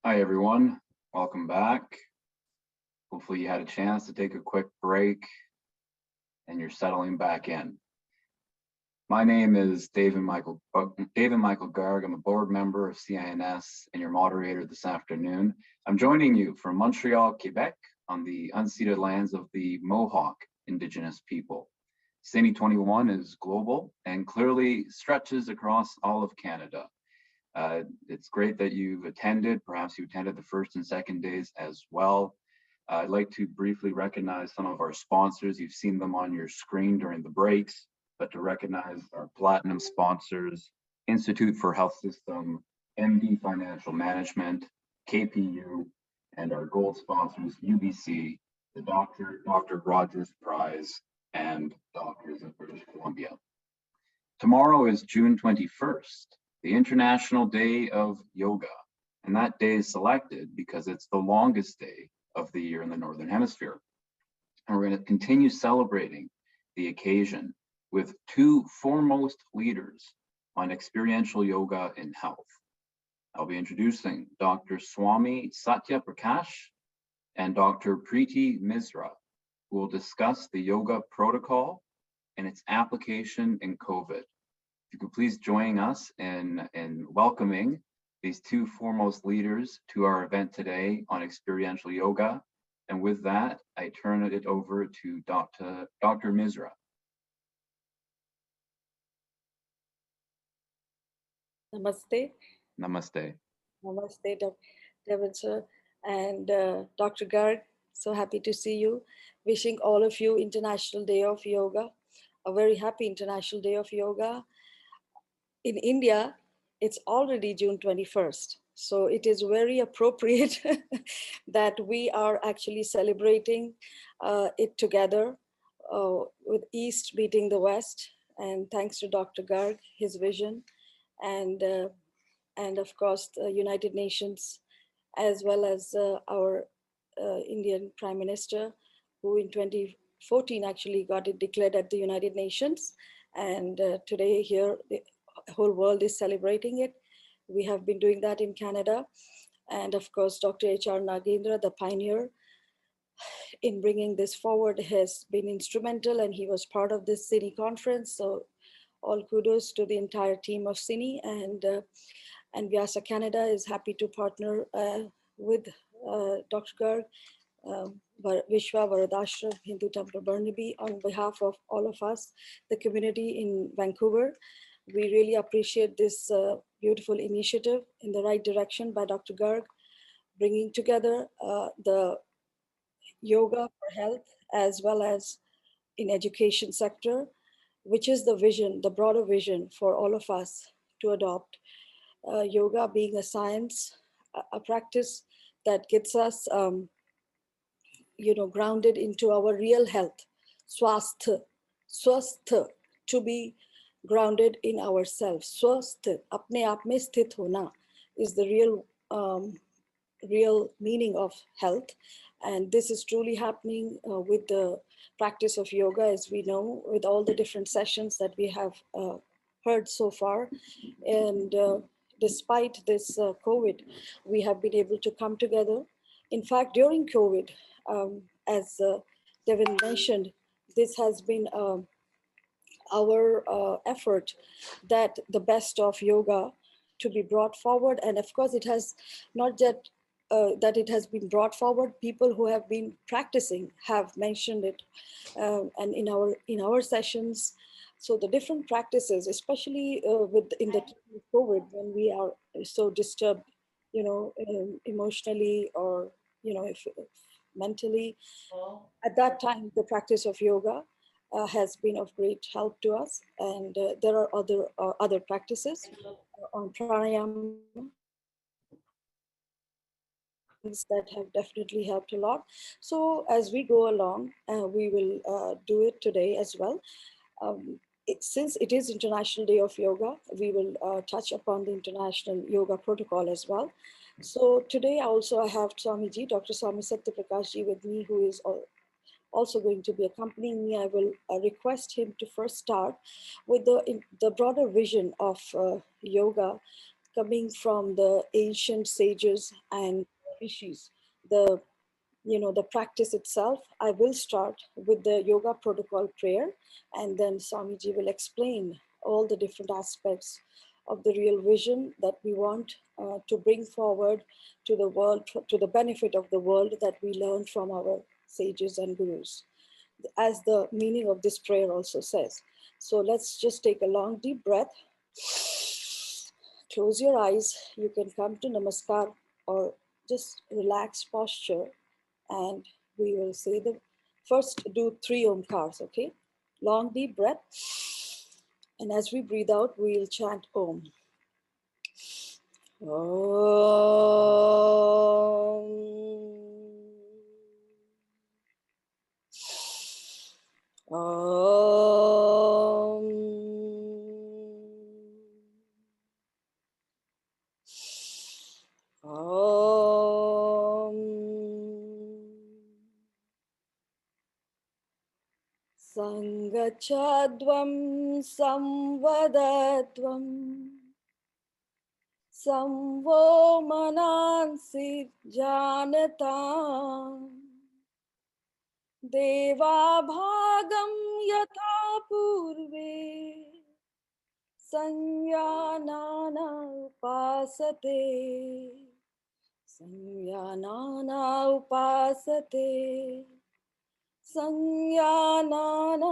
Hi, everyone. Welcome back. Hopefully you had a chance to take a quick break and you're settling back in. My name is David Michael Garg. I'm a board member of CINS and your moderator this afternoon. I'm joining you from Montreal, Quebec, on the unceded lands of the Mohawk Indigenous people. CINI 21 is global and clearly stretches across all of Canada. It's great that you've attended. Perhaps you attended the first and second days as well. I'd like to briefly recognize some of our sponsors. You've seen them on your screen during the breaks, but to recognize our platinum sponsors, Institute for Health System, MD Financial Management, KPU, and our gold sponsors, UBC, the Dr. Rogers Prize, and Doctors of British Columbia. Tomorrow is June 21st, the International Day of Yoga, and that day is selected because it's the longest day of the year in the Northern Hemisphere. And we're going to continue celebrating the occasion with two foremost leaders on experiential yoga in health. I'll be introducing Dr. Swami Satya Prakash and Dr. Preeti Misra, who will discuss the yoga protocol and its application in COVID. If you could please join us in welcoming these two foremost leaders to our event today on experiential yoga. And with that, I turn it over to Dr. Misra. Namaste. Namaste. Namaste, Devin sir, and Dr. Garg. So happy to see you. Wishing all of you International Day of Yoga, a very happy International Day of Yoga. In India, it's already June 21st. So it is very appropriate that we are actually celebrating it together with East meeting the West. And thanks to Dr. Garg, his vision, and of course, the United Nations, as well as our Indian Prime Minister, who in 2014 actually got it declared at the United Nations. And today here, the whole world is celebrating it. We have been doing that in Canada. And of course, Dr. H.R. Nagendra, the pioneer in bringing this forward, has been instrumental, and he was part of this CINI conference. So all kudos to the entire team of CINI, and Vyasa Canada is happy to partner with Dr. Garg, Vishwa Varadashram Hindu Temple Burnaby, on behalf of all of us, the community in Vancouver. We really appreciate this beautiful initiative in the right direction by Dr. Garg, bringing together the yoga for health as well as in education sector, which is the vision, the broader vision for all of us to adopt. Yoga being a science, a practice that gets us, grounded into our real health, swastha, to be grounded in ourselves. Swastha, apne aap mein sthit hona, is the real meaning of health. And this is truly happening with the practice of yoga, as we know, with all the different sessions that we have heard so far. And despite this COVID, we have been able to come together. In fact, during COVID, as Devin mentioned, this has been our effort that the best of yoga to be brought forward. And of course, it has not yet that it has been brought forward. People who have been practicing have mentioned it, and in our sessions. So the different practices, especially in the COVID, when we are so disturbed, emotionally or if mentally, at that time the practice of yoga has been of great help to us. And there are other practices on pranayama that have definitely helped a lot. So as we go along, we will do it today as well. Since it is International Day of Yoga, we will touch upon the International Yoga Protocol as well. So today also I have Swamiji, Dr. Swami Satya Prakash ji with me, who is also going to be accompanying me. I will request him to first start with the broader vision of yoga, coming from the ancient sages and rishis. The the practice itself, I will start with the yoga protocol prayer, and then Swamiji will explain all the different aspects of the real vision that we want to bring forward to the world, to the benefit of the world, that we learned from our sages and gurus, as the meaning of this prayer also says. So let's just take a long deep breath. Close your eyes. You can come to Namaskar or just relaxed posture, and we will say the first, do 3 omkars, okay? Long deep breath. And as we breathe out, we'll chant Om. Om. Om. Om. Sangachadvam samvadadvam samvo manansi janatam deva bhagam yatha purve sanyanana upasate sanyanana upasate sanyanana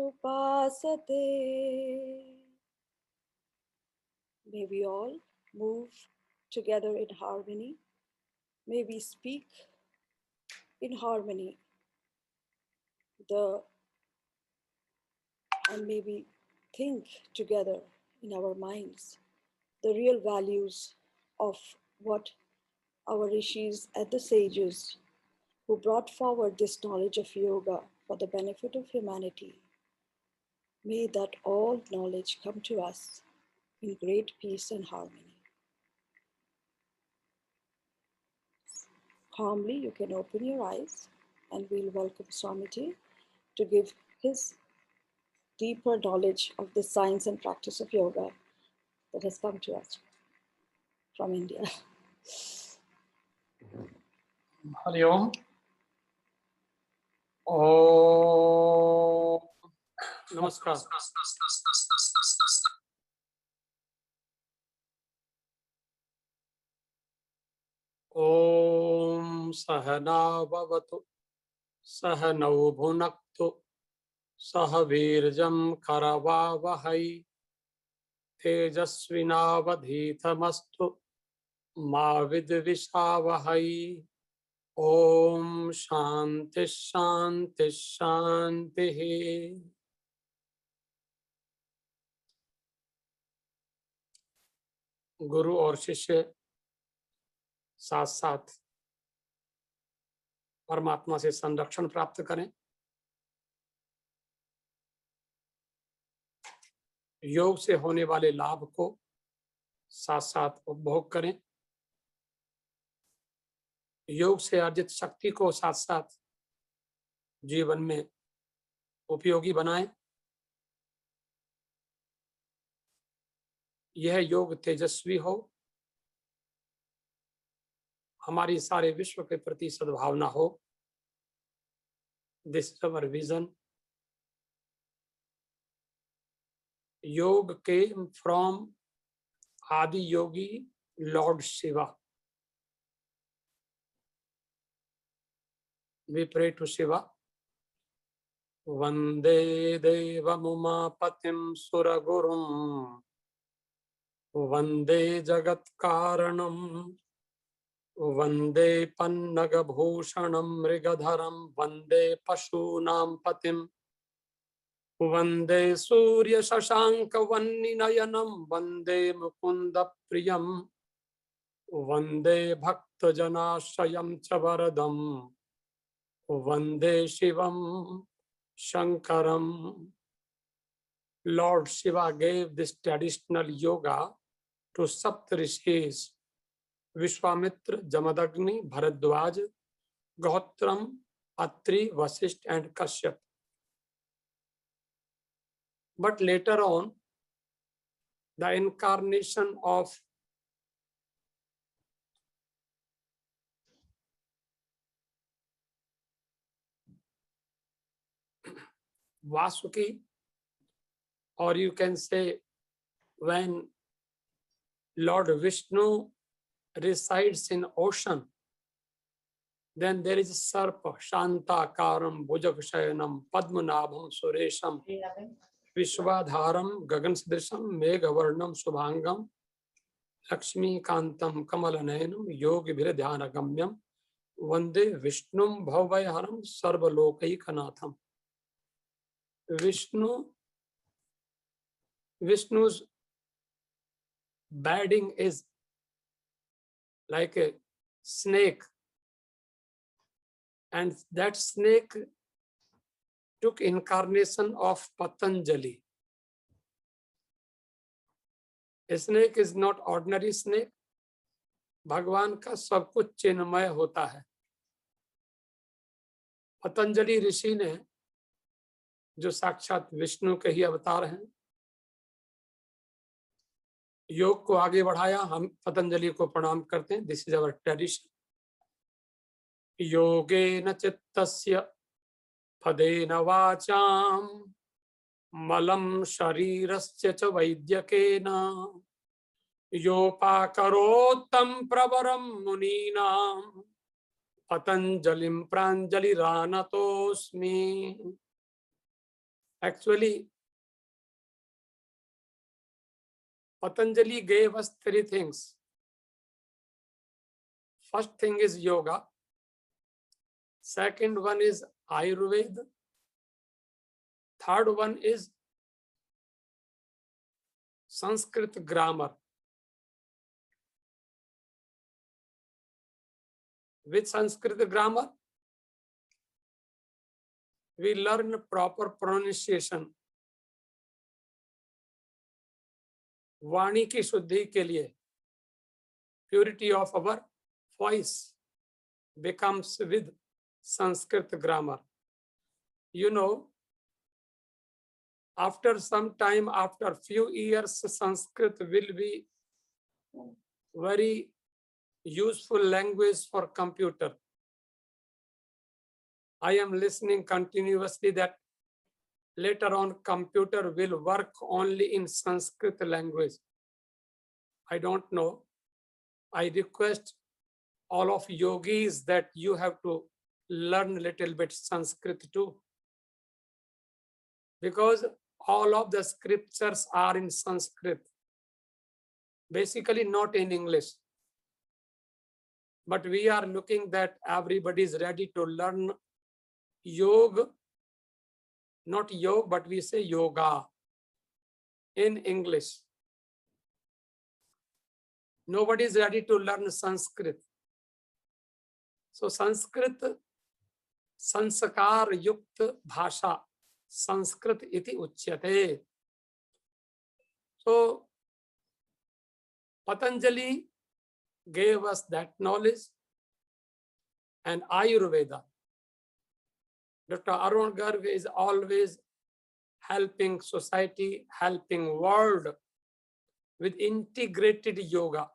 upasate. May we all move together in harmony. May we speak in harmony. And may we think together in our minds the real values of what our rishis and the sages who brought forward this knowledge of yoga for the benefit of humanity. May that all knowledge come to us in great peace and harmony. Calmly, you can open your eyes, and we'll welcome Swamiji to give his deeper knowledge of the science and practice of yoga that has come to us from India. Hari Om. Oh, Namaskar. Om Sahana Bhavatu Sahanau Bhunaktu Sahavirjam Karavavahai Tejasvinavadhitamastu Ma Vidvishavahai. Om Shanti Shanti Shanti. गुरु और शिष्य साथ साथ परमात्मा से संरक्षण प्राप्त करें। योग से होने वाले लाभ को साथ साथ उपभोग करें। योग से अर्जित शक्ति को साथ साथ जीवन में उपयोगी बनाएं। यह योग तेजस्वी हो, हमारी सारे विश्व के प्रति सद्भावना हो। This is our vision. Yoga came from Adi Yogi lord Shiva. We pray to Shiva. वंदे देवमुमापतिं सुरगुरुं वंदे जगत्कारणं वंदे पन्नगभूषणं मृगधरं वंदे पशूनां पतिं वंदे सूर्यशशाङ्कवह्निनयनं वंदे मुकुन्दप्रियं वंदे भक्तजनाश्रयं च वरदं वंदे शिवं Shankaram. Lord Shiva gave this traditional yoga to Saptarishis, Vishwamitra, Jamadagni, Bharadwaj, Gautram, Atri, Vasisht and Kashyap. But later on, the incarnation of Vasuki, or you can say when Lord Vishnu resides in ocean, then there is Sarpa, Shantakaram, Bhujakshayanam, Padmanabham, Suresham, Vishwadharam, Gagansadrisham, Meghavarnam, Subhangam, Lakshmi Kantam, Kamalaнаянam, Yogi Viradhyanagamyam, Vande Vishnum Bhavvayaharam, Sarvalokaikkanatham. Vishnu's bedding is like a snake, and that snake took incarnation of Patanjali. A snake is not ordinary snake. भगवान का सब कुछ चिन्मय होता है. पतंजलि ऋषि ने, जो साक्षात विष्णु के ही अवतार हैं, योग को आगे बढ़ाया. हम पतंजलि को प्रणाम करते हैं. This is our tradition. योगेन चित्तस्य पदेन वाचाम मलं शरीरस्य च वैद्यकेन योपाकरोत्तं प्रवरं मुनीनां पतंजलिं प्राञ्जलिरानतोऽस्मि. Actually, Patanjali gave us three things. First thing is yoga. Second one is Ayurveda. Third one is Sanskrit grammar. With Sanskrit grammar, we learn proper pronunciation. वाणी की शुद्धि के लिए, purity of our voice becomes with Sanskrit grammar. You know, after some time, after few years, Sanskrit will be very useful language for computer. I am listening continuously that later on computer will work only in Sanskrit language. I don't know. I request all of yogis that you have to learn a little bit Sanskrit too, because all of the scriptures are in Sanskrit, basically not in English. But we are looking that everybody is ready to learn yoga, not yoga, but we say yoga in English. Nobody is ready to learn Sanskrit. So Sanskrit, sanskar yukta bhasha, Sanskrit iti uchyate. So Patanjali gave us that knowledge, and Ayurveda. Dr. Arun Garg is always helping society, helping world with integrated yoga.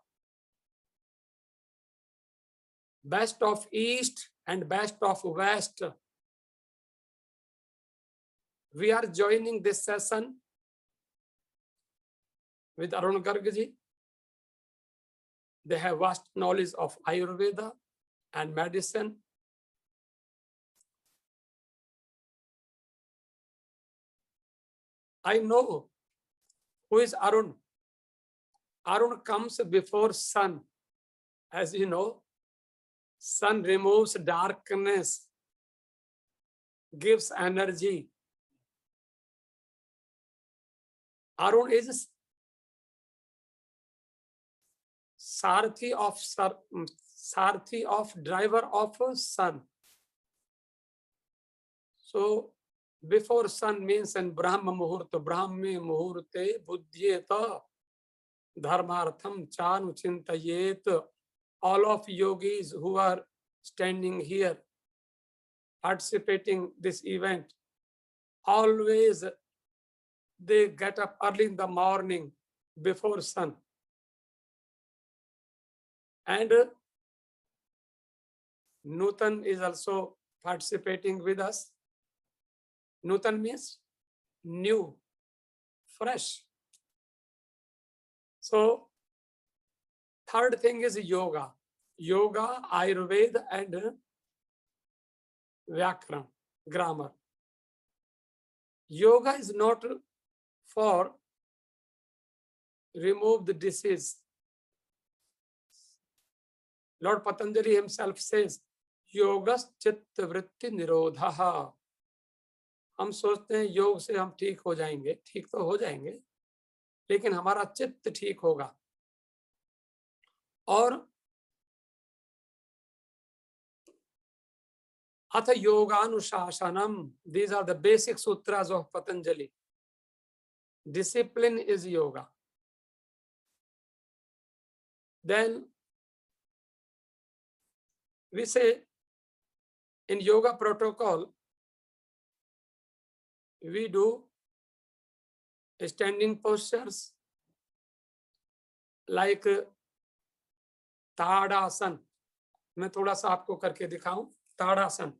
Best of East and best of West. We are joining this session with Arun Garg ji. They have vast knowledge of Ayurveda and medicine. I know who is Arun. Arun comes before sun. As you know, sun removes darkness, gives energy. Arun is Sarthi of driver of sun. So before sun means in Brahma Muhurta, Brahmi Muhurte Buddhyeta Dharmartham Chanu Chintayet. All of yogis who are standing here participating this event, always they get up early in the morning before sun. And Nutan is also participating with us. Nutan means new, fresh. So third thing is yoga. Yoga, Ayurveda and Vyakaran, grammar. Yoga is not for remove the disease. Lord Patanjali himself says, yogas चित्त वृत्ति निरोधः. हम सोचते हैं योग से हम ठीक हो जाएंगे, ठीक तो हो जाएंगे, लेकिन हमारा चित्त ठीक होगा. और अथ योगानुशासनम, these are the basic sutras of Patanjali. Discipline is yoga. Then we say in yoga protocol, we do standing postures like ताड़ासन. मैं थोड़ा सा आपको करके दिखाऊं. ताड़ासन.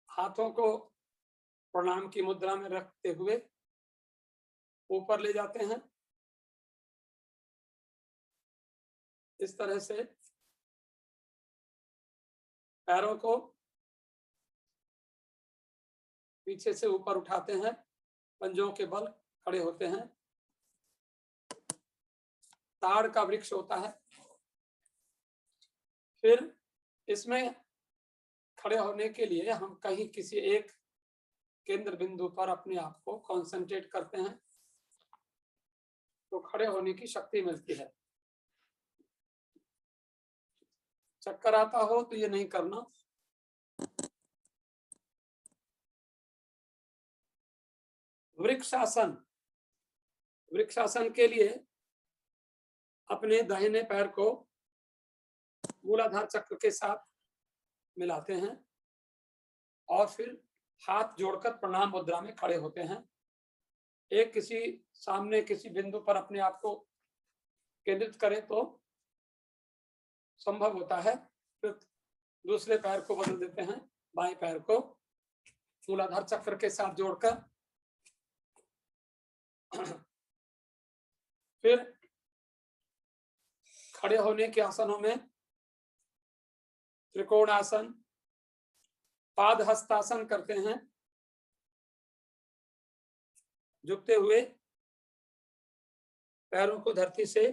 हाथों को प्रणाम की मुद्रा में रखते हुए ऊपर ले जाते हैं. इस तरह से पैरों को पीछे से ऊपर उठाते हैं, पंजों के बल खड़े होते हैं. ताड़ का वृक्ष होता है. फिर इसमें खड़े होने के लिए हम कहीं किसी एक केंद्र बिंदु पर अपने आप को कंसंट्रेट करते हैं, तो खड़े होने की शक्ति मिलती है. चक्कर आता हो तो ये नहीं करना. वृक्षासन. वृक्षासन के लिए अपने दाहिने पैर को मूलाधार चक्र के साथ मिलाते हैं और फिर हाथ जोड़कर प्रणाम मुद्रा में खड़े होते हैं. एक किसी सामने किसी बिंदु पर अपने आप को केंद्रित करें तो संभव होता है. फिर दूसरे पैर को बदल देते हैं, बाएं पैर को मूलाधार चक्र के साथ जोड़कर. फिर खड़े होने के आसनों में त्रिकोणासन, पाद हस्तासन करते हैं. झुकते हुए पैरों को धरती से,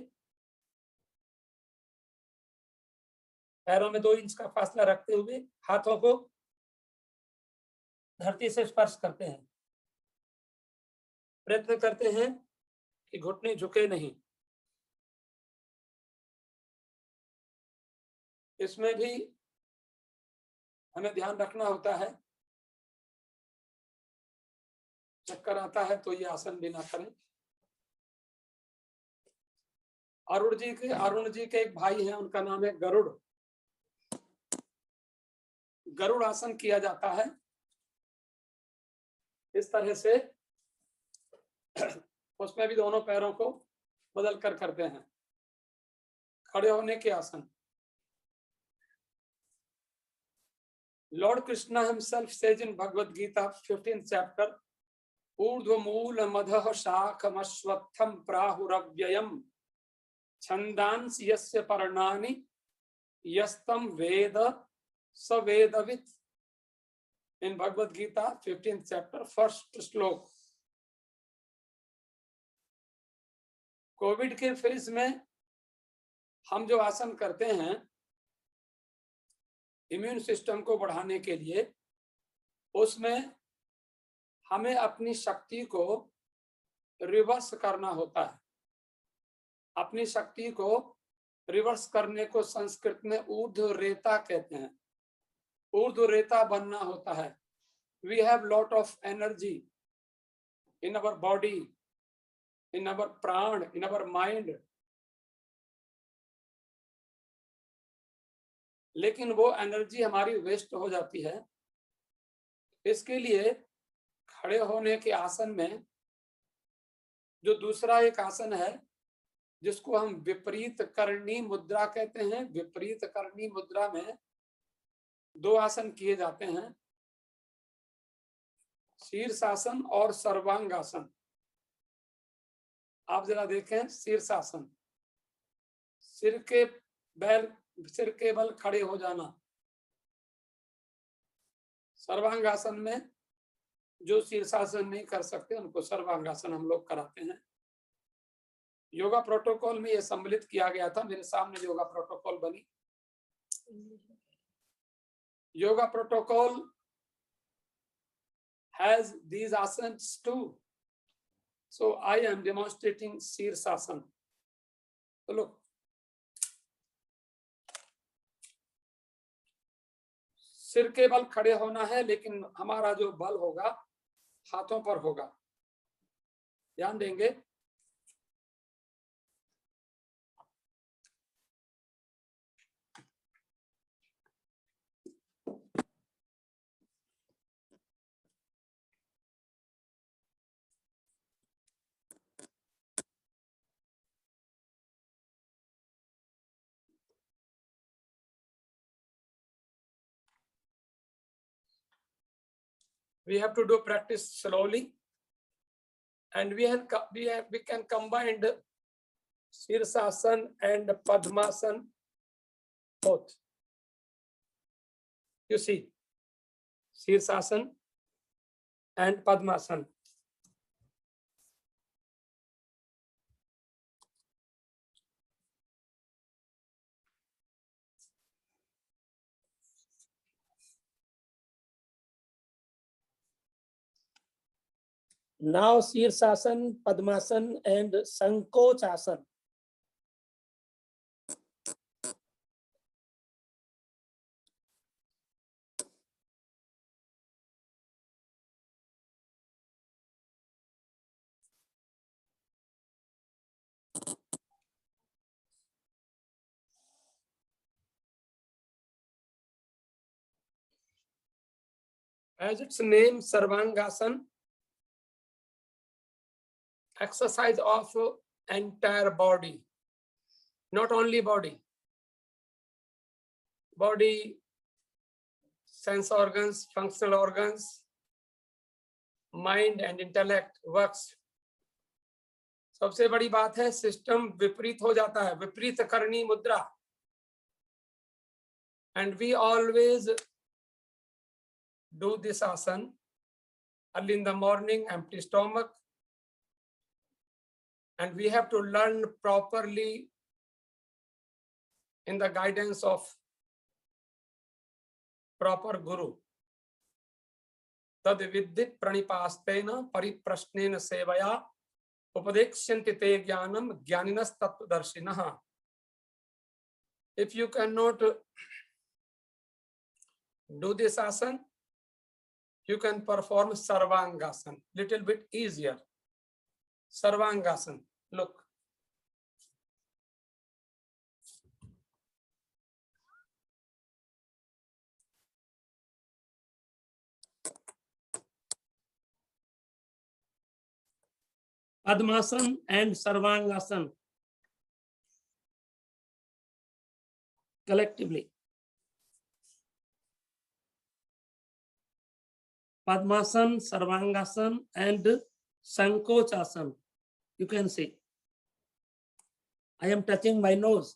पैरों में 2 इंच का फासला रखते हुए हाथों को धरती से स्पर्श करते हैं. प्रयत्न करते हैं कि घुटने झुके नहीं. इसमें भी हमें ध्यान रखना होता है. चक्कर आता है तो ये आसन भी ना करें. अरुण जी के एक भाई हैं, उनका नाम है गरुड़. गरुड़ आसन किया जाता है इस तरह से. उसमें भी दोनों पैरों को बदल कर करते हैं. खड़े होने के आसन. Lord Krishna himself says in Bhagavad Gita 15th chapter, ऊर्ध्व मूल मधः शाखम अश्वत्थम प्राहुरव्ययम छंदांस यस्य पर्णानि यस्तम वेद स वेदवित्. In Bhagavad Gita 15th chapter, first श्लोक. कोविड के फेज में हम जो आसन करते हैं इम्यून सिस्टम को बढ़ाने के लिए, उसमें हमें अपनी शक्ति को रिवर्स करना होता है. अपनी शक्ति को रिवर्स करने को संस्कृत में ऊर्ध्वरेता कहते हैं. ऊर्ध्वरेता बनना होता है. We have lot of energy in our body, in our प्राण, in our mind. लेकिन वो एनर्जी हमारी वेस्ट हो जाती है. इसके लिए खड़े होने के आसन में जो दूसरा एक आसन है जिसको हम विपरीत करनी मुद्रा कहते हैं। विपरीत करनी मुद्रा में 2 आसन किए जाते हैं, शीर्षासन और सर्वांगासन। आप जरा देखें, शीर्षासन, सिर के बल खड़े हो जाना। सर्वांगासन में जो शीर्षासन नहीं कर सकते उनको सर्वांगासन हम लोग कराते हैं। योगा प्रोटोकॉल में यह सम्मिलित किया गया था। मेरे सामने योगा प्रोटोकॉल बनी। Yoga protocol has these asanas too. So I am demonstrating Shirsasana. So look. सिर के बल खड़े होना है, लेकिन हमारा जो बल होगा हाथों पर होगा। ध्यान देंगे। We have to do practice slowly, and we can combine the Shirsasana and Padmasana both. You see, Shirsasana and Padmasana. Now Shirsasana, Padmasana and Sankochasana. As its name, Sarvangasana, exercise of entire body, not only body, sense organs, functional organs, mind and intellect works. सबसे बड़ी बात है, system विपरीत हो जाता है, विपरीत करनी मुद्रा। And we always do this asana early in the morning, empty stomach, and we have to learn properly in the guidance of proper guru. Tad vidyit pranipastena pariprashnena sevaya upadekshyanti te jnanam jnaninas tattvadarshinaha. If you cannot do this asana, you can perform Sarvangasana, little bit easier. Sarvangasana, look. Padmasana and Sarvangasana collectively. Padmasana, Sarvangasana and Sankochasana. You can see. I am touching my nose.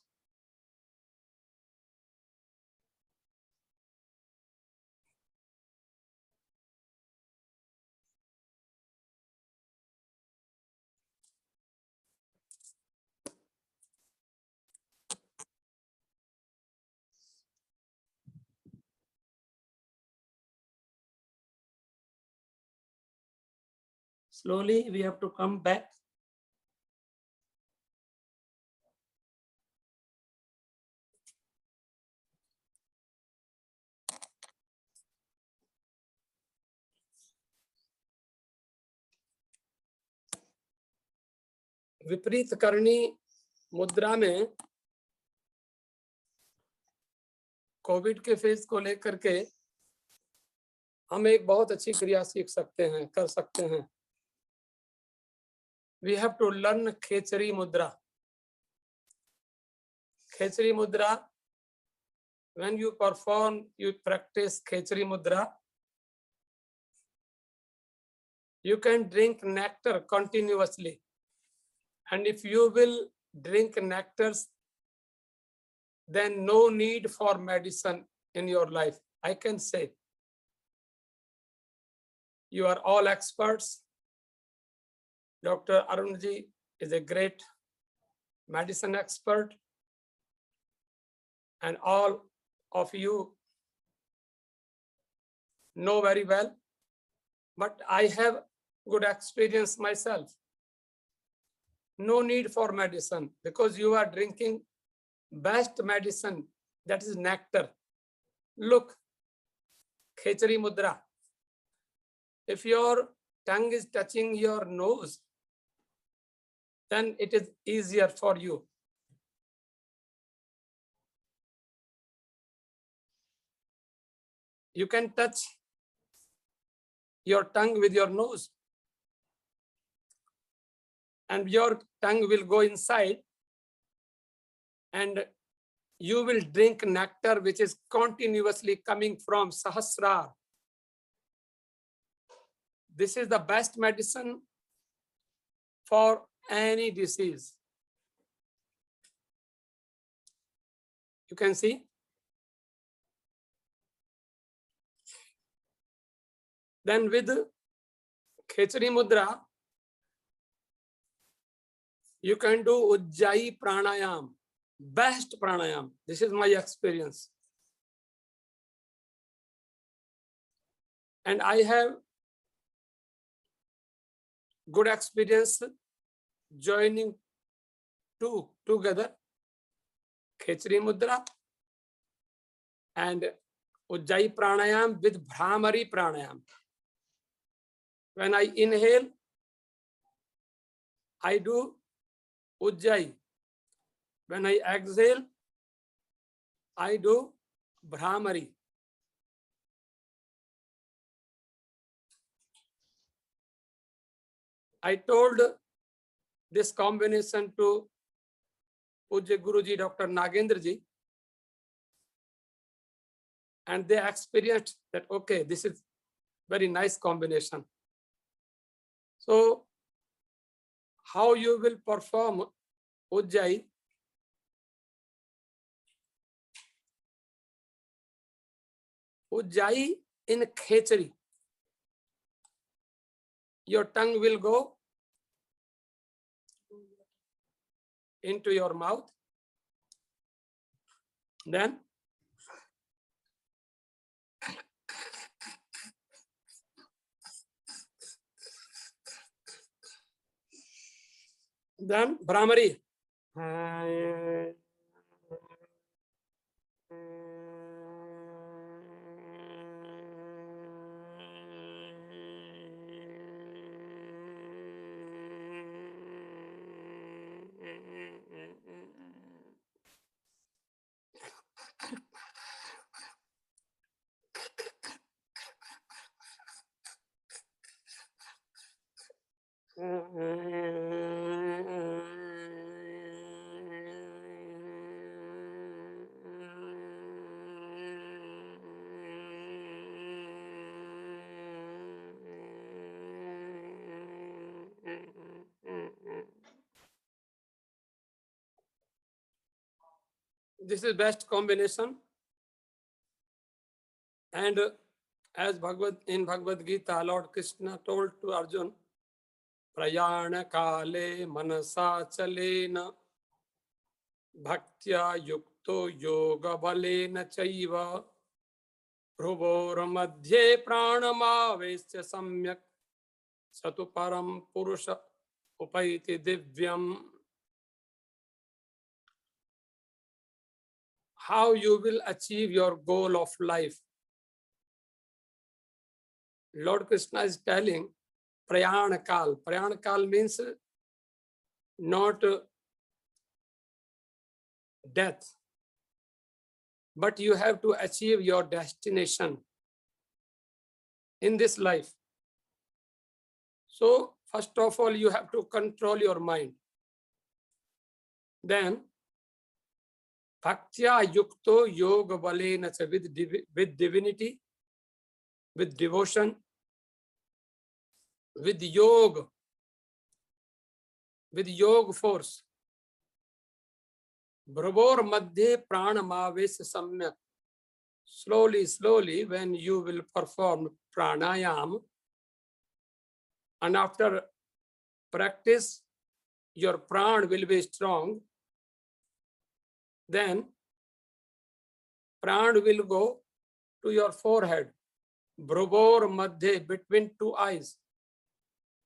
Slowly we have to come back. विपरीत करनी मुद्रा में Covid के phase को लेकर के हम एक बहुत अच्छी क्रिया सीख सकते हैं, कर सकते हैं। We have to learn खेचरी मुद्रा. Khechari Mudra. When you perform, you practice Khechari Mudra, you can drink nectar continuously. And if you will drink nectars, then no need for medicine in your life. I can say, you are all experts. Dr. Arunji is a great medicine expert, and all of you know very well, but I have good experience myself. No need for medicine because you are drinking best medicine, that is nectar. Look, Khechari Mudra. If your tongue is touching your nose, then it is easier for you. You can touch your tongue with your nose, and your tongue will go inside, and you will drink nectar which is continuously coming from Sahasrar. This is the best medicine for any disease. You can see. Then with Khechari Mudra, you can do Ujjayi Pranayam, best pranayam. This is my experience. And I have good experience joining two together, Khechari Mudra and Ujjayi Pranayam with Bhramari Pranayam. When I inhale, I do Ujjayi. When I exhale, I do Bhramari. I told this combination to Pujya Guruji, Dr. Nagendra ji, and they experienced that, okay, this is very nice combination. So how you will perform Ujjayi? Ujjayi in Khechari. Your tongue will go into your mouth. Then Bhramari. This is best combination. And as in Bhagavad Gita, Lord Krishna told to Arjun, Prayana kale manasa chalena bhaktya yukto yoga balena chaiva bhruvor madhye pranamavesya samyak satu param purusha upaiti divyam. How you will achieve your goal of life? Lord Krishna is telling Prayana Kal. Prayana Kal means not death, but you have to achieve your destination in this life. So first of all, you have to control your mind. Then Bhaktya yukto yoga balena cha with divinity, with devotion, with yoga force. Brabor madhye pranamavesh samyak. Slowly, when you will perform pranayam, and after practice, your pran will be strong, then pran will go to your forehead. Brabor madhye, between two eyes,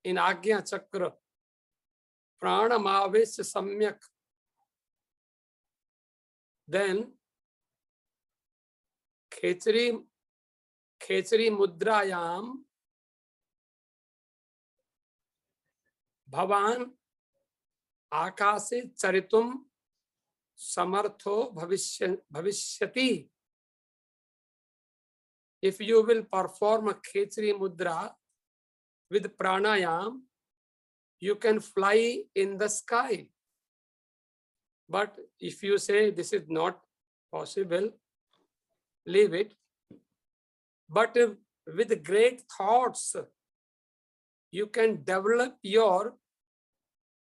in Agya Chakra. Pranamavesh samyak. Then Khechari mudrayam Bhavan Akase Charitum Samartho Bhavishyati. If you will perform a Khechari mudra with pranayam, you can fly in the sky. But if you say this is not possible, leave it. But with great thoughts, you can develop your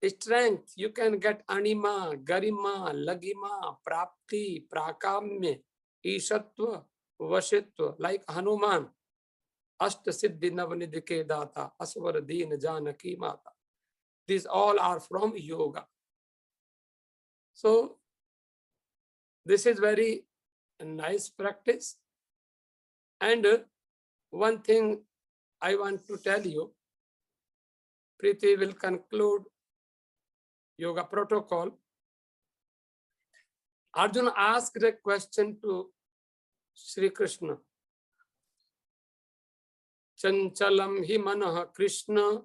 strength. You can get anima, garima, lagima, prapti, prakamya, ishatva, vashitva, like Hanuman. Ashta siddhi navnidhike data, aswar deen janaki mata. These all are from yoga. So this is very nice practice. And one thing I want to tell you, Preeti will conclude yoga protocol. Arjuna asked a question to Sri Krishna. Chanchalam hi manah Krishna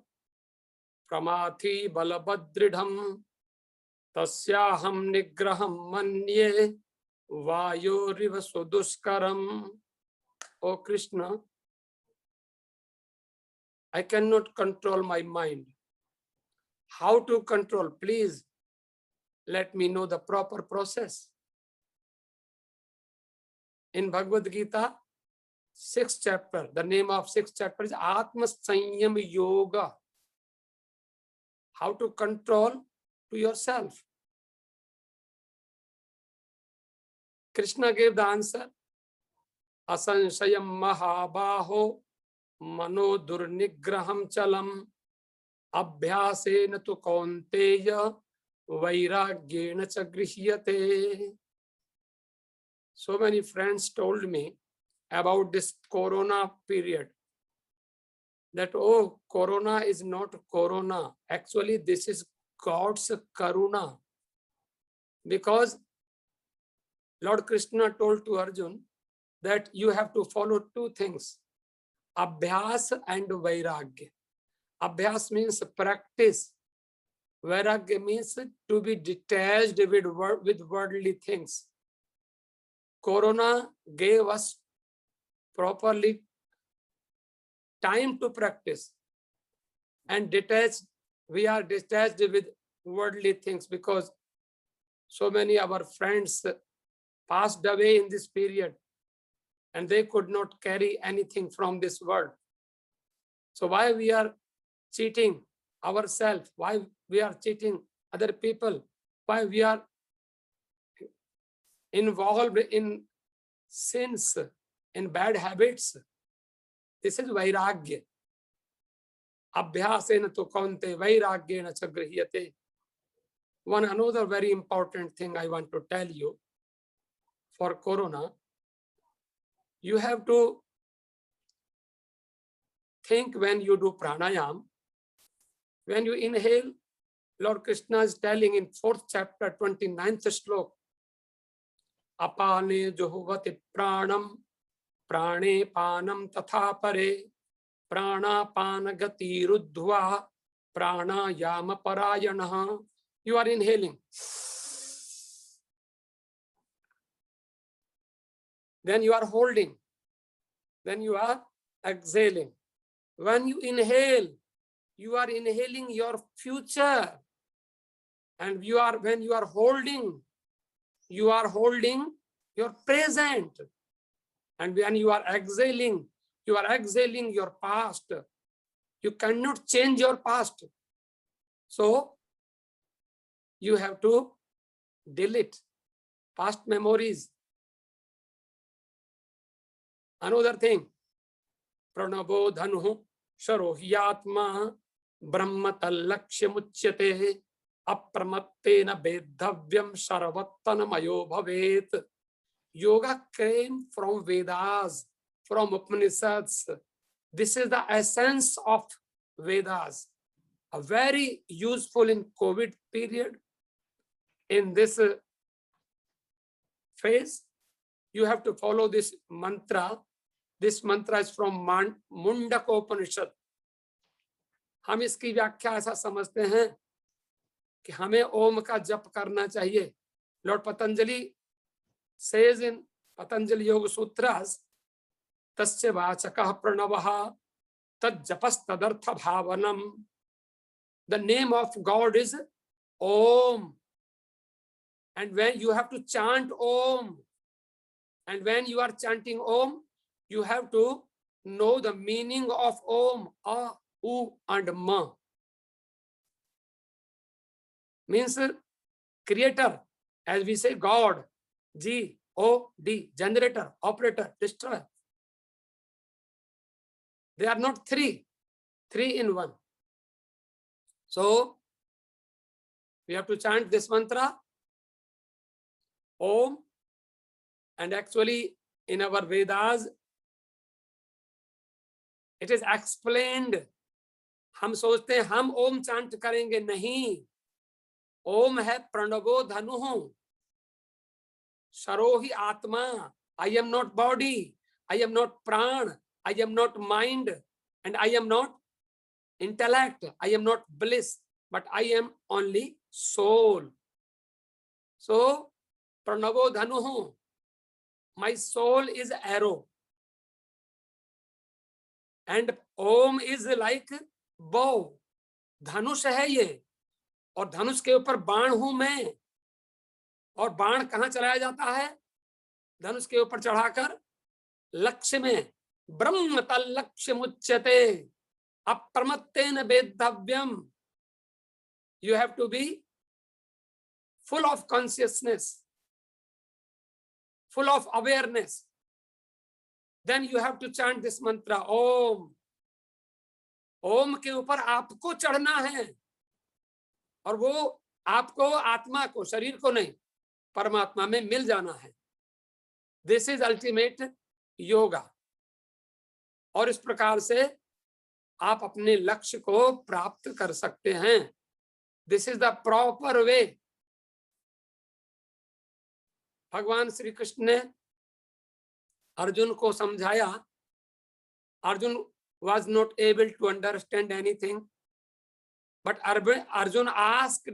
pramathi balabhadridham tasyaham nigraham manye vayoriva suduskaram. Oh Krishna, I cannot control my mind. How to control? Please let me know the proper process. In Bhagavad Gita, 6th chapter, the name of 6th chapter is Atma Sanyam Yoga. How to control to yourself. Krishna gave the answer. Asanshayam mahabaho mano durnigraham chalam abhyasena tu kaunteya vairagyena cha grihyate. So many friends told me about this corona period, that oh, corona is not corona. Actually, this is God's karuna. Because Lord Krishna told to Arjuna that you have to follow two things, Abhyas and Vairagya. Abhyas means practice. Vairagya means to be detached with worldly things. Corona gave us properly time to practice and detached. We are detached with worldly things because so many of our friends passed away in this period and they could not carry anything from this world. So why we are cheating ourselves? Why we are cheating other people? Why we are involved in sins, in bad habits? This is Vairagya. Abhyasena tu kaunte vairagyena cha grihyate. One another very important thing I want to tell you for corona, you have to think when you do pranayam, when you inhale, Lord Krishna is telling in 4th chapter, 29th slok, apane juhuvati pranam, prane panam tatha pare, prana pana gati ruddhva, prana yama parayanaha. You are inhaling. Then you are holding. Then you are exhaling. When you inhale, you are inhaling your future. And when you are holding, you are holding your present. And when you are exhaling your past. You cannot change your past. So you have to delete past memories. Another thing, pranabo dhanu sharohyatma brahmatallakshya muchyate apramattena vedhavyam sarvattanamayo bhavet. Yoga came from Vedas, from Upanishads. This is the essence of Vedas. A very useful in COVID period. In this phase, you have to follow this mantra. This mantra is from Mundaka Upanishad. हम इसकी व्याख्या ऐसा समझते हैं कि हमें ओम का जप करना चाहिए. Lord Patanjali says in Patanjali Yoga Sutras, tasya vachakah pranavaha tad japas tadartha bhavanam. The name of God is Om. And when you have to chant Om, and when you are chanting Om, you have to know the meaning of Om, A, U, and Ma. Means creator, as we say God, G-O-D, generator, operator, destroyer. They are not three in one. So we have to chant this mantra, Om, and actually in our Vedas, it is explained. हम सोचते हैं हम ओम chant करेंगे, नहीं. ओम है प्रणवो धनु शरोहि आत्मा. I am not body, I am not pran, I am not mind, and I am not intellect, I am not bliss, but I am only soul. So pranavo dhanu, my soul is arrow, and Om is like bow. धनुष है ये, और धनुष के ऊपर बाण हूं मैं. और बाण कहां चलाया जाता है? धनुष के ऊपर चढ़ाकर लक्ष्य में. ब्रह्म तल लक्ष्य मुच्यते अप्रमत्तेन वेद्धव्यम. You have to be full of consciousness, full of awareness. Then you have to chant this mantra, Om. ओम के ऊपर आपको चढ़ना है, और वो आपको, आत्मा को, शरीर को नहीं, परमात्मा में मिल जाना है. This is ultimate yoga. और इस प्रकार से आप अपने लक्ष्य को प्राप्त कर सकते हैं. This is the proper way. भगवान श्री कृष्ण ने अर्जुन को समझाया. Arjun was not able to understand anything, but Arjun asked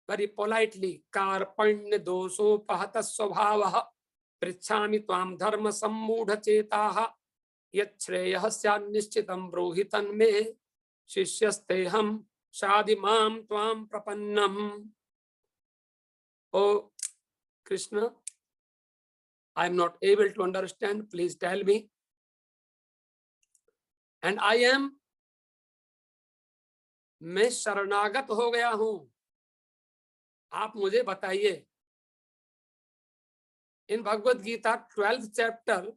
very politely, Karpanya dosho pahata svabhavah prichhami tvam dharma sammudha chetaha yat shreyah sya nishchitam brohitan me shishyasteham shadimam tvam prapannam. Oh Krishna, I am not able to understand, please tell me. And I am, मैं शरणागत हो गया हूं, आप मुझे बताइए. In Bhagavad Gita 12th chapter,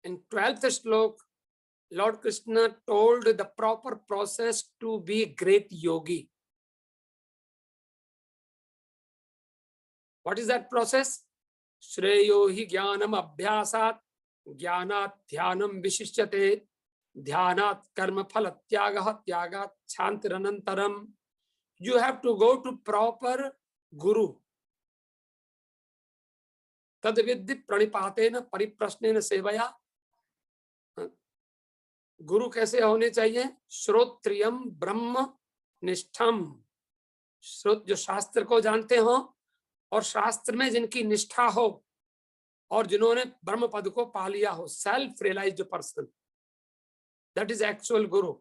in 12th slok, Lord Krishna told the proper process to be a great yogi. What is that process? Shreyo hi jnanam abhyasat jnanat dhyanam vishishyate ध्यानात् कर्म फल त्यागः त्यागात् शांतिरनंतरम. You have to go to proper guru. तद विद्धि प्रणिपातेन परिप्रश्नेन सेवया. गुरु कैसे होने चाहिए? श्रोत्रियम ब्रह्म निष्ठम. श्रोत जो शास्त्र को जानते हो और शास्त्र में जिनकी निष्ठा हो और जिन्होंने ब्रह्म पद को पा लिया हो. Self realised person. That is actual guru.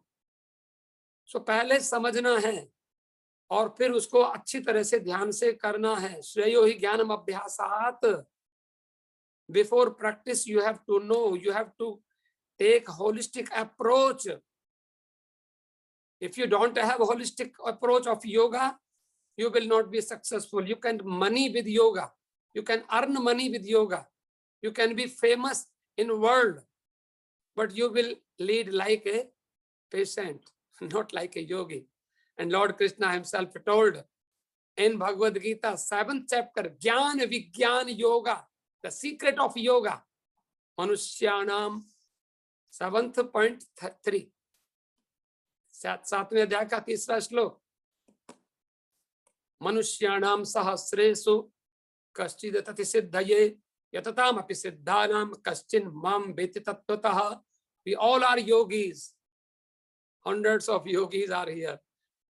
So पहले समझना है और फिर उसको अच्छी तरह से ध्यान से करना है। श्रेयो ही ज्ञानम अभ्यासात। Before practice, you have to know, you have to take holistic approach. If you don't have a holistic approach of yoga, you will not be successful. You can money with yoga. You can earn money with yoga. You can be famous in world, but you will lead like a patient, not like a yogi. And Lord Krishna himself told in Bhagavad Gita, 7th chapter, Jnana Vigyan Yoga, the secret of yoga, Manushyanam, 7th.3, 7वें अध्याय का 3रा श्लोक, मनुष्याणाम सहस्रेषु कश्चिद तति सिद्धये यततामपि सिद्धानां कश्चिन मां वेत्ति तत्त्वतः. We all are yogis. Hundreds of yogis are here.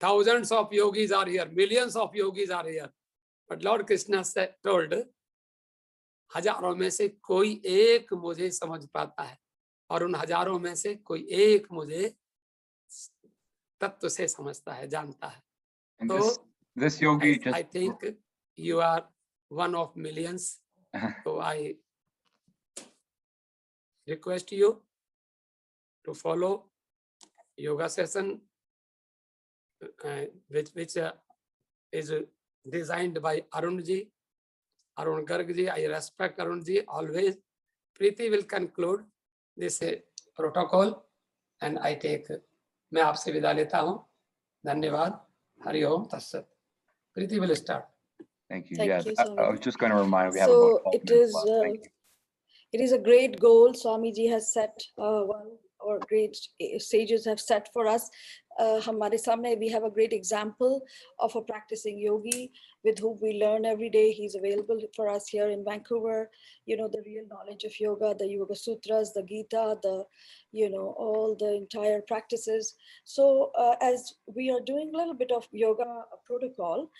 Thousands of yogis are here. Millions of yogis are here. But Lord Krishna said, told, हजारों में से कोई एक मुझे समझ पाता है और उन हजारों में से कोई एक मुझे तत्व से समझता है, जानता है. And So this yogi I think you are one of millions. So I request you to follow yoga session, which is designed by Arun ji, Arun Garg ji. I respect Arun ji always. Preeti will conclude this protocol and I take. मैं आपसे विदा लेता हूँ. धन्यवाद. हरि ओम तत्सत. Preeti will start. Thank you. Thank Yeah, you, I Swamiji. was just going to remind, we have about So 12 it minutes is left. Thank you. it is a great goal Swamiji has set, one or great sages have set for us. हमारे सामने we have a great example of a practicing yogi with whom we learn every day. He's available for us here in Vancouver. You know, the real knowledge of yoga, the Yoga Sutras, the Gita, the, you know, all the entire practices. So as we are doing a little bit of yoga protocol,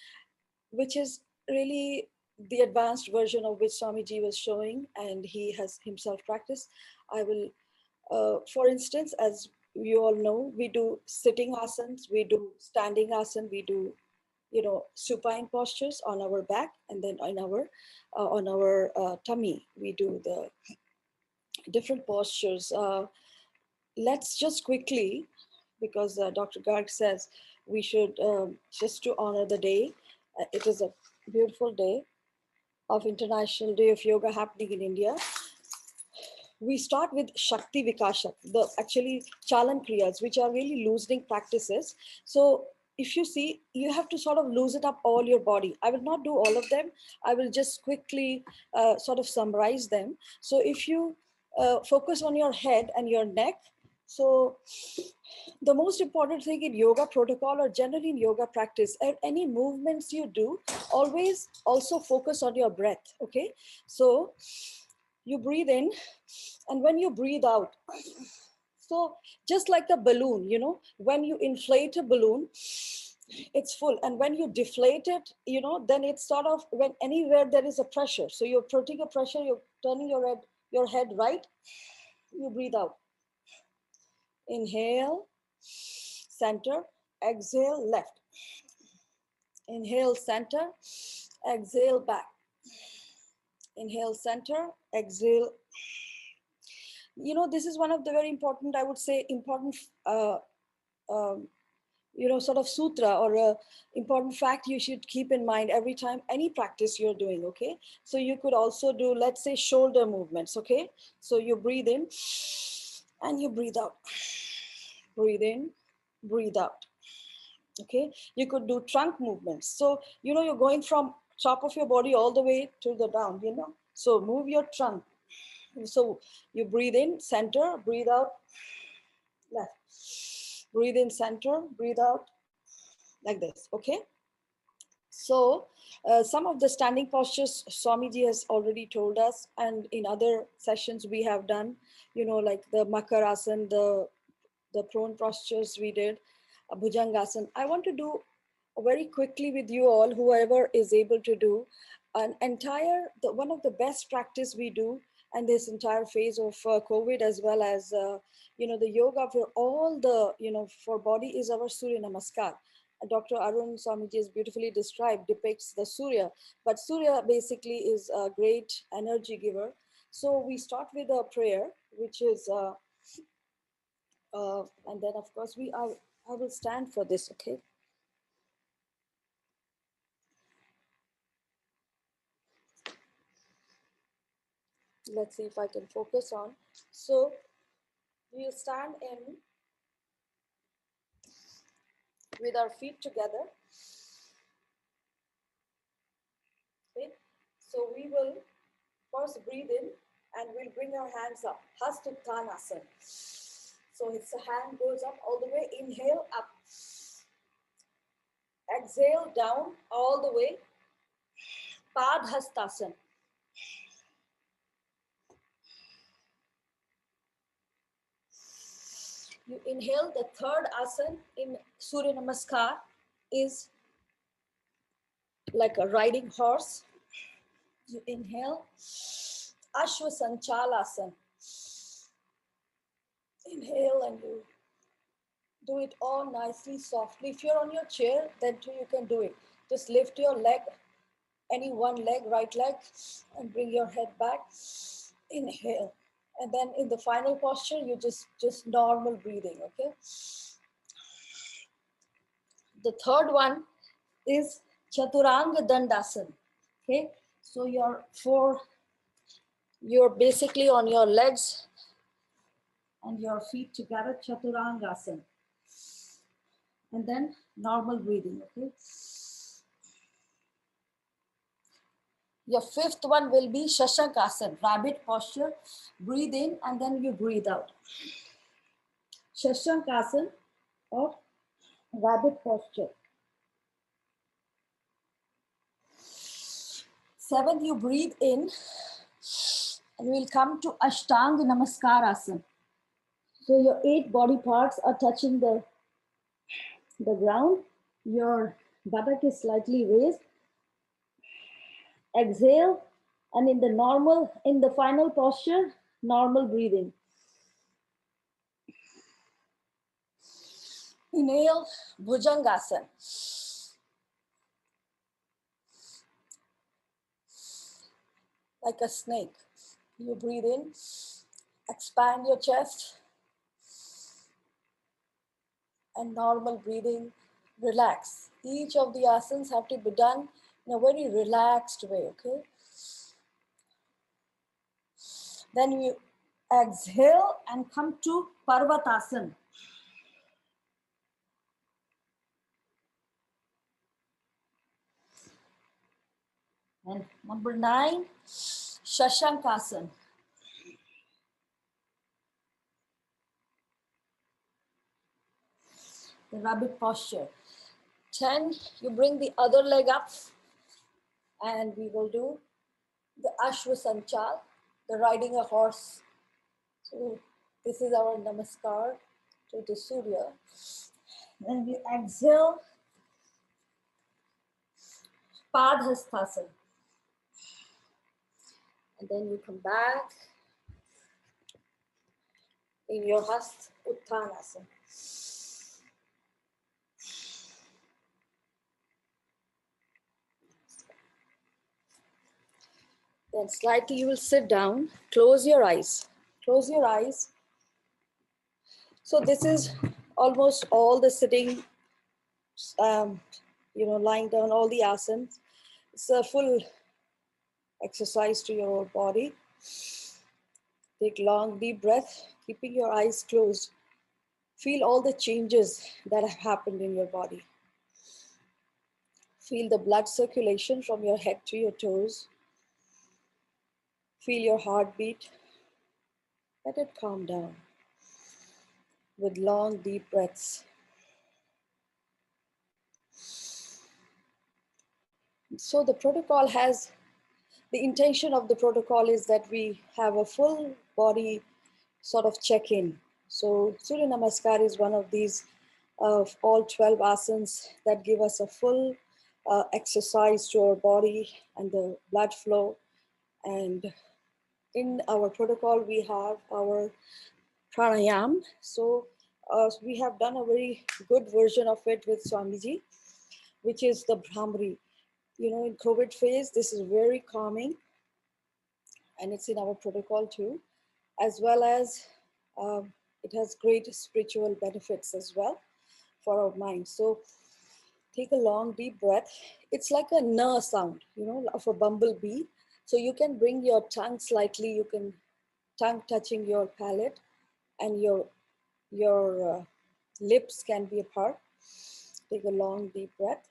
which is really the advanced version of which Swamiji was showing, and he has himself practiced. I will, for instance, as you all know, we do sitting asanas, we do standing asana, we do, you know, supine postures on our back, and then on our tummy, we do the different postures. Let's just quickly, because Dr. Garg says we should, just to honor the day, it is a beautiful day of International Day of Yoga happening in India. We start with Shakti Vikashak, the actually Chalan Kriyas, which are really loosening practices. So if you see, you have to sort of loosen up all your body. I will not do all of them. I will just quickly sort of summarize them. So if you focus on your head and your neck, so the most important thing in yoga protocol or generally in yoga practice, any movements you do, always also focus on your breath, okay? So you breathe in, and when you breathe out, so just like the balloon, you know, when you inflate a balloon, it's full, and when you deflate it, you know, then it's sort of, when anywhere there is a pressure, so you're putting a pressure, you're turning your head right, you breathe out. Inhale, center, exhale, left. Inhale, center, exhale, back. Inhale, center, exhale. You know, this is one of the very important, I would say, important, you know, sort of sutra or important fact you should keep in mind every time, any practice you're doing, okay? So you could also do, let's say, shoulder movements, okay? So you breathe in and you breathe out. Breathe in, breathe out. Okay, you could do trunk movements. So, you know, you're going from top of your body all the way to the down, you know. So move your trunk. So you breathe in, center, breathe out, left. Breathe in, center, breathe out, like this, okay? So some of the standing postures Swamiji has already told us, and in other sessions we have done, you know, like the Makarasana, the prone postures we did, Bhujangasana. I want to do very quickly with you all, whoever is able to do an entire, one of the best practice we do, and this entire phase of COVID, as well as, you know, the yoga for all the, you know, for body is our Surya Namaskar. Dr. Arun Swamiji has beautifully described, depicts the Surya. But Surya basically is a great energy giver. So we start with a prayer, which is, and then of course I will stand for this, okay? Let's see if I can focus on. So we'll stand in with our feet together. Okay, so we will first breathe in and we'll bring our hands up. Hastuttanasana. So it's the hand goes up all the way. Inhale up. Exhale down all the way. Padhastasana. You inhale. The third asana in Surya Namaskar is like a riding horse. You inhale. Ashwasanchalasana. Inhale and you do it all nicely, softly. If you're on your chair, then too you can do it. Just lift your leg, any one leg, right leg, and bring your head back. Inhale. And then in the final posture, you just normal breathing, okay? The third one is Chaturanga Dandasana, okay? So you're basically on your legs and your feet together, Chaturangasana. And then normal breathing, okay? Your fifth one will be Shashankasana, rabbit posture. Breathe in and then you breathe out. Shashankasana or rabbit posture. Seventh, you breathe in and we'll come to Ashtanga Namaskarasana. So your 8 body parts are touching the ground. Your buttock is slightly raised. Exhale, and in the final posture, normal breathing. Inhale, Bhujangasana. Like a snake. You breathe in, expand your chest, and normal breathing, relax. Each of the asanas have to be done in a very relaxed way, okay? Then you exhale and come to Parvatasana. And number 9, Shashankasana. The rabbit posture. 10, you bring the other leg up and we will do the Ashwasanchal, the riding a horse. So this is our namaskar to the Surya. Then we exhale, Padhastasana. And then you come back in your Hast Uttanasana. Then slightly you will sit down, close your eyes. Close your eyes. So this is almost all the sitting, lying down, all the asanas. It's a full exercise to your body. Take long, deep breath, keeping your eyes closed. Feel all the changes that have happened in your body. Feel the blood circulation from your head to your toes. Feel your heartbeat. Let it calm down with long, deep breaths. So the protocol has, the intention of the protocol is that we have a full body sort of check-in. So Surya Namaskar is one of these of all 12 asanas that give us a full exercise to our body and the blood flow. And in our protocol, we have our pranayam. So We have done a very good version of it with Swamiji, which is the Brahmari. You know, in COVID phase, this is very calming, and it's in our protocol too, as well as it has great spiritual benefits as well for our mind. So take a long deep breath. It's like a na sound, you know, of a bumblebee. So you can bring your tongue slightly, you can tongue touching your palate, and your lips can be apart. Take a long deep breath.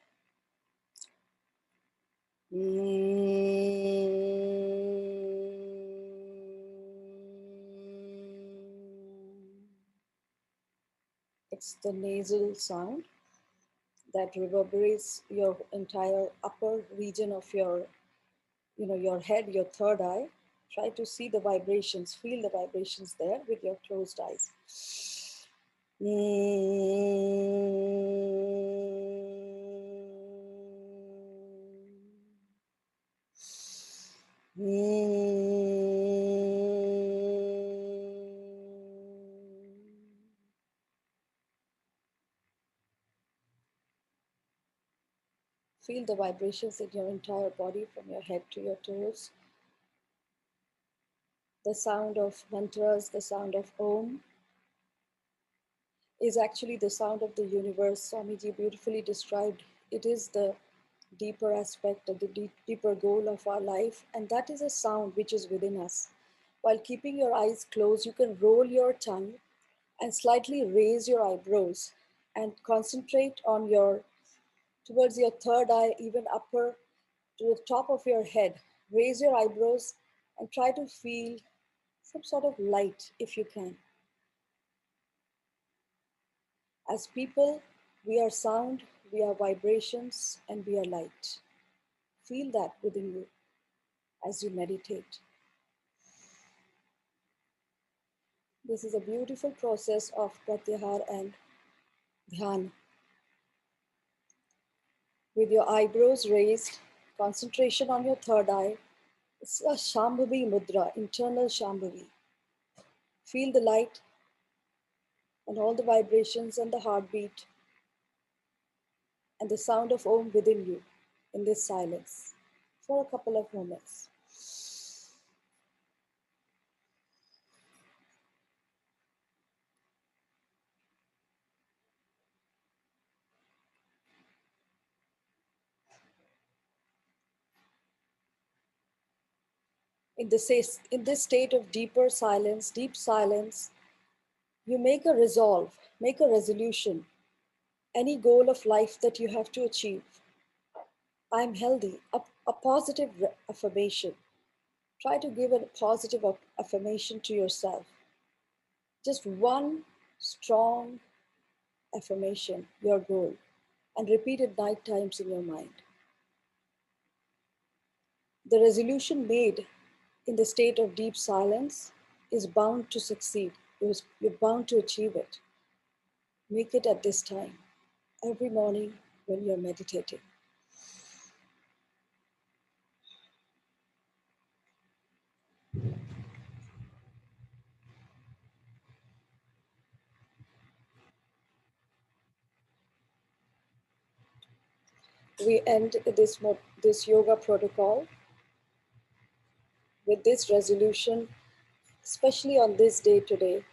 It's the nasal sound that reverberates your entire upper region of your, you know, your head, your third eye. Try to see the vibrations, feel the vibrations there with your closed eyes. Feel the vibrations in your entire body from your head to your toes. The sound of mantras, the sound of Om, is actually the sound of the universe. Swamiji beautifully described it is the deeper aspect of the deeper goal of our life, and that is a sound which is within us. While keeping your eyes closed, you can roll your tongue and slightly raise your eyebrows and concentrate on your towards your third eye, even upper to the top of your head. Raise your eyebrows and try to feel some sort of light if you can. As people, we are sound, we are vibrations, and we are light. Feel that within you as you meditate. This is a beautiful process of pratyahar and dhyan. With your eyebrows raised, concentration on your third eye. It's a Shambhavi mudra, internal Shambhavi. Feel the light and all the vibrations and the heartbeat and the sound of Om within you in this silence for a couple of moments. In this state of deeper silence, deep silence, you make a resolve, make a resolution, any goal of life that you have to achieve. I'm healthy, a positive affirmation. Try to give a positive affirmation to yourself. Just one strong affirmation, your goal, and repeat it 9 times in your mind. The resolution made in the state of deep silence is bound to succeed. You're bound to achieve it. Make it at this time, every morning when you're meditating. We end this yoga protocol with this resolution, especially on this day today,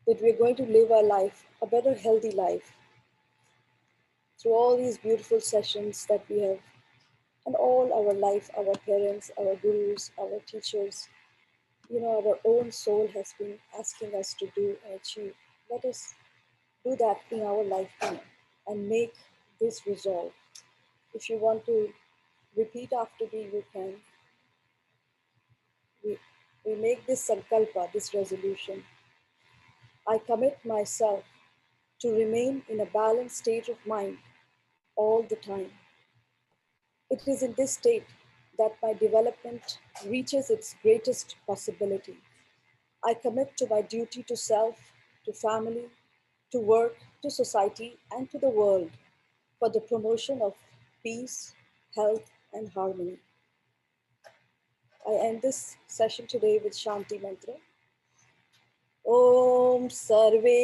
that we're going to live our life, a better, healthy life, through all these beautiful sessions that we have, and all our life, our parents, our gurus, our teachers, you know, our own soul has been asking us to do and achieve. Let us do that in our lifetime and make this resolve. If you want to repeat after me, you can. We make this sankalpa, this resolution. I commit myself to remain in a balanced state of mind all the time. It is in this state that my development reaches its greatest possibility. I commit to my duty to self, to family, to work, to society, and to the world for the promotion of peace, health, and harmony. I end this session today with Shanti Mantra. ॐ सर्वे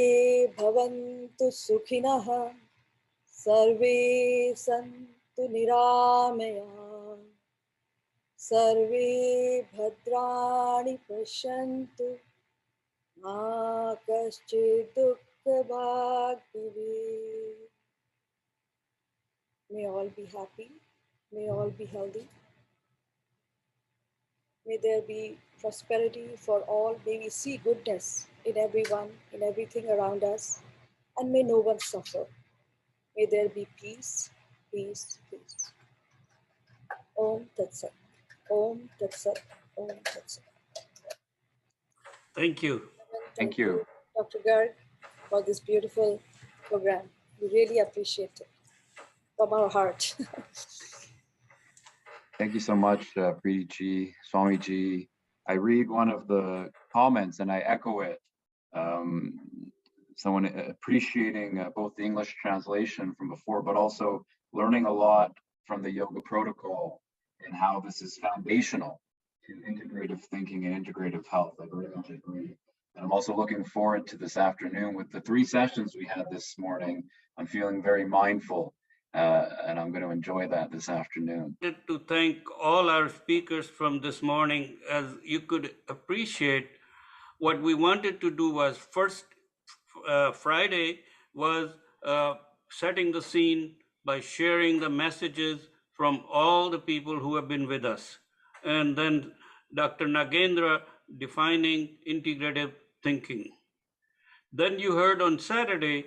भवन्तु सुखिनः सर्वे सन्तु निरामयाः सर्वे भद्राणि पश्यन्तु मा कश्चित् दुःखभाग् भवेत्. May all be happy, may all be healthy, may there be prosperity for all, may we see goodness in everyone, in everything around us, and may no one suffer. May there be peace, peace, peace. Om Tat Sat. Om Tat Sat. Om Tat Sat. Thank you. Thank you. Dr. Garg, for this beautiful program. We really appreciate it from our heart. Thank you so much, Preeti Ji, Swami Ji. I read one of the comments and I echo it. Someone appreciating both the English translation from before, but also learning a lot from the yoga protocol and how this is foundational to integrative thinking and integrative health. I very much agree. And I'm also looking forward to this afternoon with the 3 sessions we had this morning. I'm feeling very mindful and I'm going to enjoy that this afternoon. To thank all our speakers from this morning. As you could appreciate, what we wanted to do was first Friday was setting the scene by sharing the messages from all the people who have been with us. And then Dr. Nagendra defining integrative thinking. Then you heard on Saturday,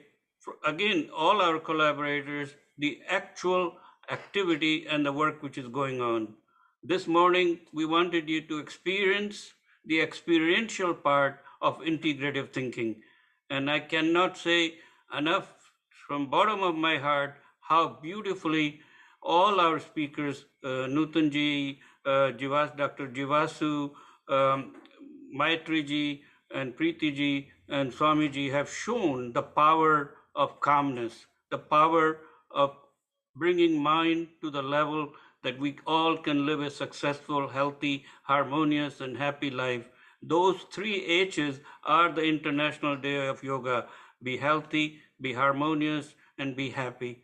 again, all our collaborators, the actual activity and the work which is going on. This morning, we wanted you to experience the experiential part of integrative thinking. And I cannot say enough from bottom of my heart how beautifully all our speakers, Nutanji, Dr. Jivasu, Maitriji, and Preetiji, and Swamiji have shown the power of calmness, the power of bringing mind to the level that we all can live a successful, healthy, harmonious, and happy life. Those 3 H's are the International Day of Yoga. Be healthy, be harmonious, and be happy.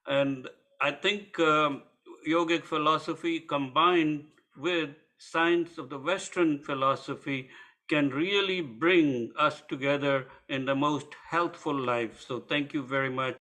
And I think yogic philosophy combined with science of the Western philosophy can really bring us together in the most healthful life. So thank you very much.